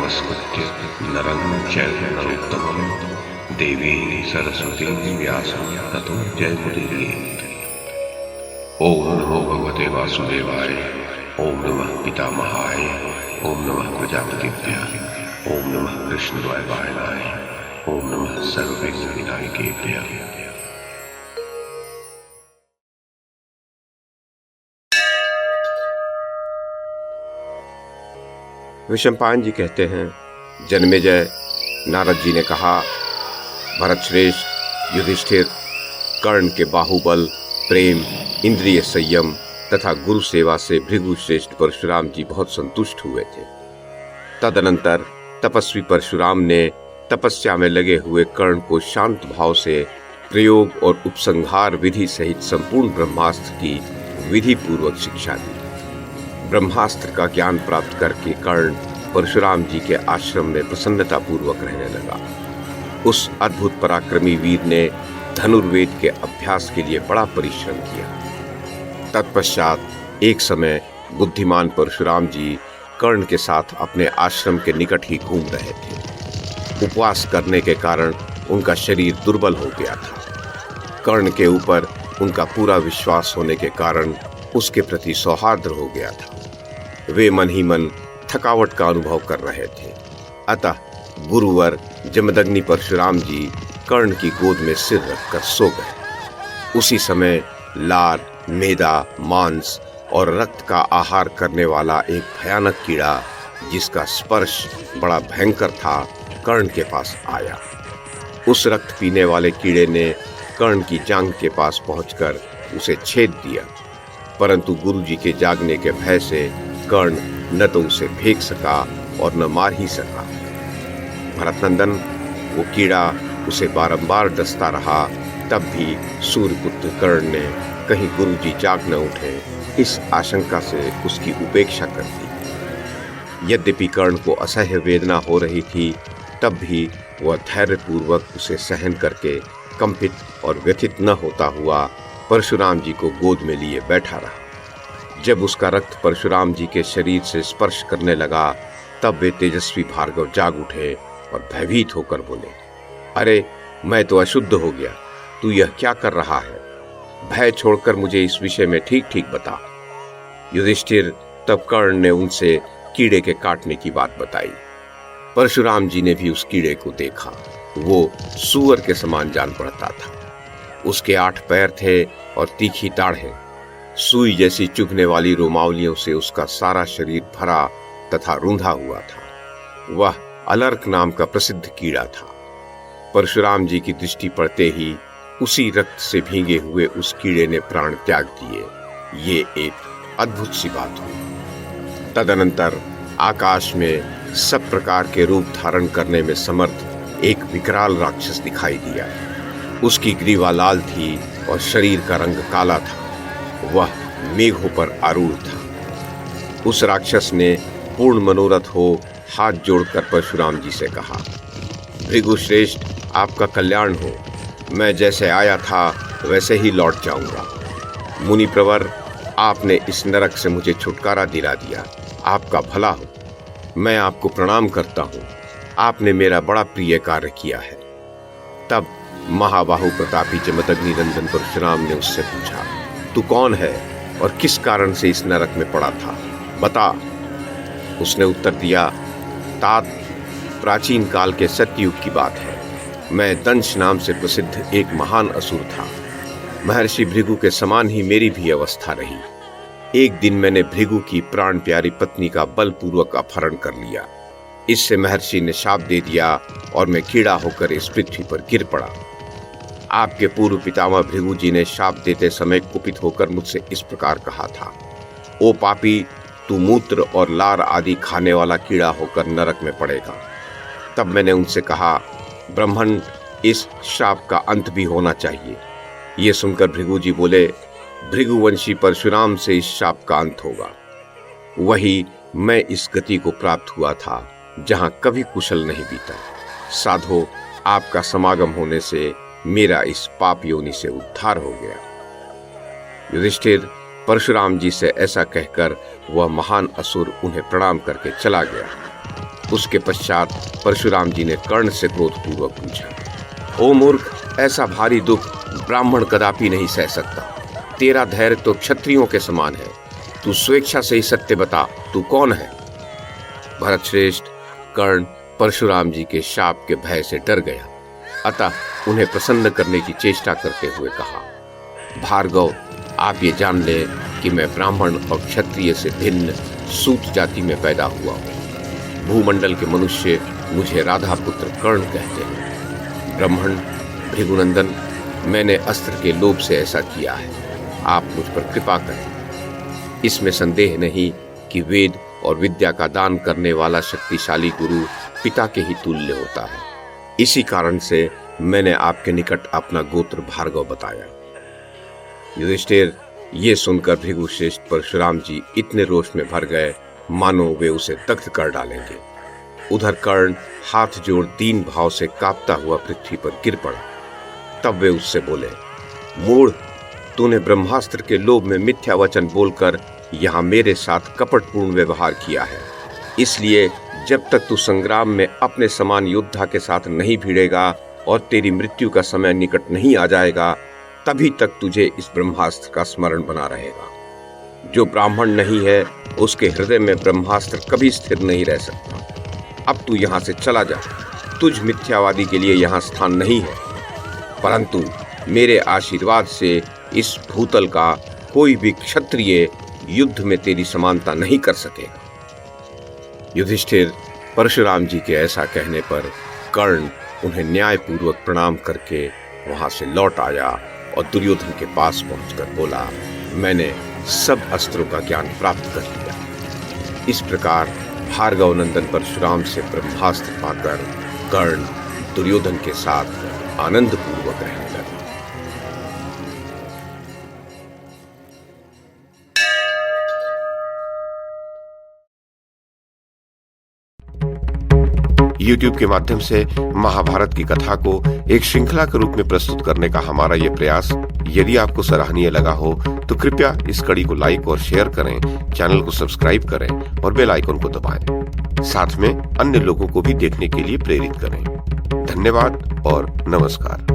नमस्कृत्य नरं चैव नरोत्तमं देवीं सरस्वतीं व्यासं ततो जयमुदीरयेत्। ओम नमो भगवते वासुदेवाय, ओम नमः पितामहाय, ओम नमः प्रजापतिभ्यः, ओम नमः कृष्णद्वैपायनाय, ओम नमः सर्वविघ्नविनायकेभ्यः। विशंपायन जी कहते हैं, जन्मेजय नारद जी ने कहा, भरत श्रेष्ठ, युधिष्ठिर, कर्ण के बाहुबल, प्रेम, इंद्रिय संयम तथा गुरु सेवा से भृगु श्रेष्ठ परशुराम जी बहुत संतुष्ट हुए थे। तदनंतर तपस्वी परशुराम ने तपस्या में लगे हुए कर्ण को शांत भाव से प्रयोग और उपसंहार विधि सहित संपूर्ण ब्रह्मास्त्र की विधि पूर्वक शिक्षा दी। ब्रह्मास्त्र का ज्ञान प्राप्त करके कर्ण परशुराम जी के आश्रम में प्रसन्नता पूर्वक रहने लगा। उस अद्भुत पराक्रमी वीर ने धनुर्वेद के अभ्यास के लिए बड़ा परिश्रम किया। तत्पश्चात एक समय बुद्धिमान परशुराम जी कर्ण के साथ अपने आश्रम के निकट ही घूम रहे थे। उपवास करने के कारण उनका शरीर दुर्बल हो गया था। कर्ण के ऊपर उनका पूरा विश्वास होने के कारण उसके प्रति सौहार्द्र हो गया था। वे मन ही मन थकावट का अनुभव कर रहे थे। अतः गुरुवर जमदग्नि परशुराम जी कर्ण की गोद में सिर रखकर सो गए। उसी समय लार, मेदा, मांस और रक्त का आहार करने वाला एक भयानक कीड़ा, जिसका स्पर्श बड़ा भयंकर था, कर्ण के पास आया। उस रक्त पीने वाले कीड़े ने कर्ण की जांघ के पास पहुंचकर उसे छेद दिया, परंतु गुरुजी के जागने के भय से कर्ण न तो उसे फेंक सका और न मार ही सका। भरतनंदन, वो कीड़ा उसे बारंबार डसता रहा, तब भी सूर्यपुत्र कर्ण ने कहीं गुरुजी जाग न उठे, इस आशंका से उसकी उपेक्षा कर दी। यद्यपि कर्ण को असह्य वेदना हो रही थी, तब भी वह धैर्यपूर्वक उसे सहन करके कंपित और व्यथित न होता हुआ परशुराम जी को गोद में लिए बैठा रहा। जब उसका रक्त परशुराम जी के शरीर से स्पर्श करने लगा, तब वे तेजस्वी भार्गव जाग उठे और भयभीत होकर बोले, अरे मैं तो अशुद्ध हो गया, तू यह क्या कर रहा है? भय छोड़कर मुझे इस विषय में ठीक ठीक बता। युधिष्ठिर, तब कर्ण ने उनसे कीड़े के काटने की बात बताई। परशुराम जी ने भी उस कीड़े को देखा। वो सूअर के समान जान पड़ता था। उसके 8 पैर थे और तीखी दाढ़ें। सुई जैसी चुभने वाली रोमावलियों से उसका सारा शरीर भरा तथा रूंधा हुआ था। वह अलर्क नाम का प्रसिद्ध कीड़ा था। परशुराम जी की दृष्टि पड़ते ही उसी रक्त से भीगे हुए उस कीड़े ने प्राण त्याग दिए। ये एक अद्भुत सी बात हुई। तदनंतर आकाश में सब प्रकार के रूप धारण करने में समर्थ एक विकराल राक्षस दिखाई दिया। उसकी ग्रीवा लाल थी और शरीर का रंग काला था। वह मेघों पर आरूढ़ था। उस राक्षस ने पूर्ण मनोरथ हो हाथ जोड़कर परशुराम जी से कहा, भृगु श्रेष्ठ, आपका कल्याण हो। मैं जैसे आया था वैसे ही लौट जाऊंगा। मुनि प्रवर, आपने इस नरक से मुझे छुटकारा दिला दिया, आपका भला हो। मैं आपको प्रणाम करता हूँ, आपने मेरा बड़ा प्रिय कार्य किया है। तब महाबाहु प्रतापी जमदग्नि नंदन परशुराम ने उससे पूछा, तू कौन है और किस कारण से इस नरक में पड़ा था, बता। उसने उत्तर दिया, तात, प्राचीन काल के सत्ययुग की बात है। मैं दंश नाम से प्रसिद्ध एक महान असुर था। महर्षि भृगु के समान ही मेरी भी अवस्था रही। एक दिन मैंने भृगु की प्राण प्यारी पत्नी का बलपूर्वक अपहरण कर लिया। इससे महर्षि ने शाप दे दिया और मैं कीड़ा होकर इस पृथ्वी पर गिर पड़ा। आपके पूर्व पितामह भृगु जी ने शाप देते समय कुपित होकर मुझसे इस प्रकार कहा था, ओ पापी, तू मूत्र और लार आदि खाने वाला कीड़ा होकर नरक में पड़ेगा। तब मैंने उनसे कहा, ब्रह्मण, इस शाप का अंत भी होना चाहिए। ये सुनकर भृगु जी बोले, भृगुवंशी परशुराम से इस शाप का अंत होगा। वही मैं इस गति को प्राप्त हुआ था जहां कभी कुशल नहीं बीता। साधो, आपका समागम होने से मेरा इस पाप योनि से उद्धार हो गया। युधिष्ठिर, परशुराम जी से ऐसा कहकर वह महान असुर उन्हें प्रणाम करके चला गया। उसके पश्चात परशुराम जी ने कर्ण से क्रोधपूर्वक पूछा, ओ मूर्ख, ऐसा भारी दुख ब्राह्मण कदापि नहीं सह सकता। तेरा धैर्य तो क्षत्रियों के समान है। तू स्वेच्छा से ही सत्य बता, तू कौन है? भरत श्रेष्ठ, कर्ण परशुराम जी के शाप के भय से डर गया, अतः उन्हें प्रसन्न करने की चेष्टा करते हुए कहा, भार्गव, आप ये जान ले कि मैं ब्राह्मण और क्षत्रिय से भिन्न सूत जाति में पैदा हुआ हूँ। भूमंडल के मनुष्य मुझे राधा पुत्र कर्ण कहते हैं। ब्राह्मण भृगुनंदन, मैंने अस्त्र के लोभ से ऐसा किया है, आप मुझ पर कृपा करें। इसमें संदेह नहीं कि वेद और विद्या का दान करने वाला शक्तिशाली गुरु पिता के ही तुल्य होता है। इसी कारण से मैंने आपके निकट अपना गोत्र भार्गव बताया। युधिष्ठिर, ये सुनकर भृगुश्रेष्ठ परशुराम जी इतने रोष में भर गए मानो वे उसे दग्ध कर डालेंगे। उधर कर्ण हाथ जोड़ दीन भाव से कांपता हुआ पृथ्वी पर गिर पड़ा। तब वे उससे बोले, मूढ़, तूने ब्रह्मास्त्र के लोभ में मिथ्या वचन बोलकर यहाँ मेरे साथ कपटपूर्ण व्यवहार किया है। इसलिए जब तक तू संग्राम में अपने समान योद्धा के साथ नहीं भिड़ेगा और तेरी मृत्यु का समय निकट नहीं आ जाएगा, तभी तक तुझे इस ब्रह्मास्त्र का स्मरण बना रहेगा। जो ब्राह्मण नहीं है उसके हृदय में ब्रह्मास्त्र कभी स्थिर नहीं रह सकता। अब तू यहाँ से चला जा, तुझ मिथ्यावादी के लिए यहाँ स्थान नहीं है। परंतु मेरे आशीर्वाद से इस भूतल का कोई भी क्षत्रिय युद्ध में तेरी समानता नहीं कर सकेगा। युधिष्ठिर, परशुराम जी के ऐसा कहने पर कर्ण उन्हें न्यायपूर्वक प्रणाम करके वहां से लौट आया और दुर्योधन के पास पहुंचकर बोला, मैंने सब अस्त्रों का ज्ञान प्राप्त कर लिया। इस प्रकार भार्गव नंदन परशुराम से ब्रह्मास्त्र पाकर कर्ण दुर्योधन के साथ आनंद पूर्वक रहने लगा। YouTube के माध्यम से महाभारत की कथा को एक श्रृंखला के रूप में प्रस्तुत करने का हमारा ये प्रयास यदि आपको सराहनीय लगा हो तो कृपया इस कड़ी को लाइक और शेयर करें, चैनल को सब्सक्राइब करें और बेल आइकन को दबाएं। साथ में अन्य लोगों को भी देखने के लिए प्रेरित करें। धन्यवाद और नमस्कार।